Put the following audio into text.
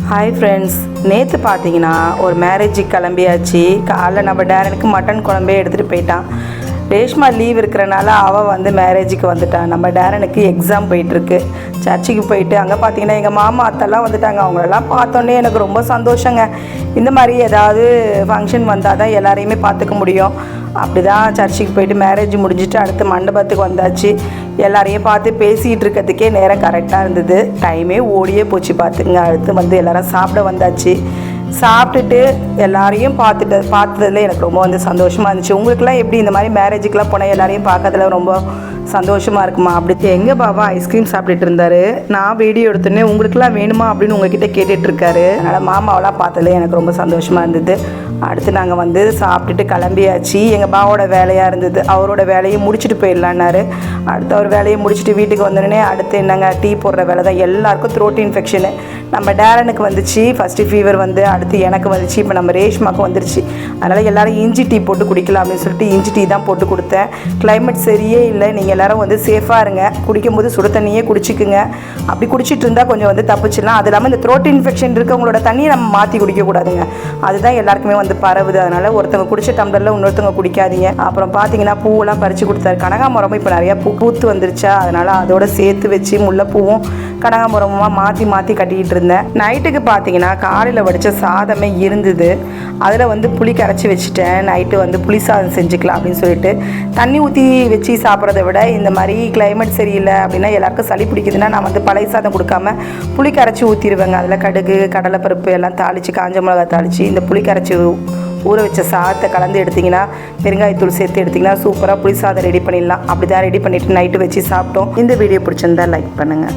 Hi friends, நேற்று பார்த்தீங்கன்னா ஒரு மேரேஜுக்கு கிளம்பியாச்சு. காலைல நம்ம டேரனுக்கு மட்டன் குழம்பே எடுத்துகிட்டு போயிட்டான். ரேஷ்மா லீவ் இருக்கிறனால அவள் வந்து மேரேஜுக்கு வந்துட்டான். நம்ம டேரனுக்கு எக்ஸாம் போயிட்டுருக்கு. சர்ச்சுக்கு போயிட்டு அங்கே பார்த்தீங்கன்னா எங்கள் மாமா அத்தெல்லாம் வந்துட்டாங்க. அவங்களெல்லாம் பார்த்தோன்னே எனக்கு ரொம்ப சந்தோஷங்க. இந்த மாதிரி ஏதாவது ஃபங்க்ஷன் வந்தால் தான் எல்லாரையுமே பார்த்துக்க முடியும். அப்படி தான் சர்ச்சுக்கு போயிட்டு மேரேஜ் முடிஞ்சிட்டு அடுத்து மண்டபத்துக்கு வந்தாச்சு. எல்லாரையும் பார்த்து பேசிகிட்டு இருக்கிறதுக்கே நேரம் கரெக்டாக இருந்தது. டைமே ஓடியே போச்சு பார்த்துங்க. அடுத்து வந்து எல்லோரும் சாப்பிட வந்தாச்சு. சாப்பிட்டுட்டு எல்லாரையும் பார்த்ததில் எனக்கு ரொம்ப வந்து சந்தோஷமாக இருந்துச்சு. உங்களுக்குலாம் எப்படி இந்த மாதிரி மேரேஜுக்கெலாம் போனால் எல்லாரையும் பார்க்கறதுல ரொம்ப சந்தோஷமாக இருக்குமா? அப்படி எங்கள் பாபா ஐஸ்கிரீம் சாப்பிட்டுட்டு இருந்தார். நான் வீடியோ எடுத்தோன்னே உங்களுக்குலாம் வேணுமா அப்படின்னு உங்ககிட்ட கேட்டுட்ருக்காரு. அதனால் மாமாவெல்லாம் பார்த்ததில் எனக்கு ரொம்ப சந்தோஷமாக இருந்தது. அடுத்து நாங்கள் வந்து சாப்பிட்டுட்டு கிளம்பியாச்சு. எங்கள் பாவோட வேலையாக இருந்தது. அவரோட வேலையை முடிச்சுட்டு போயிடலான்னாரு. அடுத்து அவர் வேலையை முடிச்சுட்டு வீட்டுக்கு வந்தோடனே அடுத்து என்னங்க டீ போடுற வேலை தான். எல்லாருக்கும் த்ரோட் இன்ஃபெக்ஷனு. நம்ம டேரனுக்கு வந்துச்சு ஃபஸ்ட்டு ஃபீவர் வந்து, அடுத்து எனக்கு வந்துச்சு, இப்போ நம்ம ரேஷ்மாவுக்கு வந்துருச்சு. அதனால் எல்லோரும் இஞ்சி டீ போட்டு குடிக்கலாம் அப்படின்னு சொல்லிட்டு இஞ்சி டீ தான் போட்டு கொடுத்தேன். கிளைமேட் சரியே இல்லை. நீங்கள் எல்லோரும் வந்து சேஃபாக இருங்க. குடிக்கும்போது சுடு தண்ணியே குடிச்சிக்குங்க. அப்படி குடிச்சிட்டு இருந்தால் கொஞ்சம் வந்து தப்பிச்சிடலாம். அது இல்லாமல் இந்த த்ரோட் இன்ஃபெக்ஷன் இருக்கவங்களோட தண்ணியை நம்ம மாற்றி குடிக்கக்கூடாதுங்க. அதுதான் எல்லாருக்குமே வந்து பரவுது. அதனால் ஒருத்தவங்க குடிச்ச டம்ளரில் இன்னொருத்தவங்க குடிக்காதீங்க. அப்புறம் பார்த்தீங்கன்னா பூவெல்லாம் பறித்து கொடுத்தாரு. கனகாமரமும் இப்போ நிறையா பூத்து வந்துருச்சா, அதனால் அதோட சேர்த்து வச்சு முல்லைப்பூவும் கனகாமரமாக மாற்றி கட்டிக்கிட்டு இருந்தேன். நைட்டுக்கு பார்த்தீங்கன்னா காலையில் வடித்த சாதமே இருந்தது. அதில் வந்து புளி கரைச்சி வச்சுட்டேன். நைட்டு வந்து புளி சாதம் செஞ்சுக்கலாம் அப்படின்னு சொல்லிட்டு தண்ணி ஊற்றி வச்சு சாப்பிட்றத விட இந்த மாதிரி கிளைமேட் சரியில்லை அப்படின்னா எல்லாருக்கும் சளி பிடிக்குதுன்னா நான் வந்து பழைய சாதம் கொடுக்காம புளி கரைச்சி ஊற்றிடுவேங்க. அதில் கடுகு கடலைப்பருப்பு எல்லாம் தாளித்து காஞ்ச மிளகா தாளித்து இந்த புளி கரைச்சி ஊற வச்ச சாதத்தை கலந்து எடுத்திங்கன்னா பெருங்காயத்தூள் சேர்த்து எடுத்திங்கன்னா சூப்பராக புளி சாதம் ரெடி பண்ணிடலாம். அப்படி தான் ரெடி பண்ணிவிட்டு நைட்டு வச்சு சாப்பிட்டோம். இந்த வீடியோ பிடிச்சிருந்தா லைக் பண்ணுங்கள்.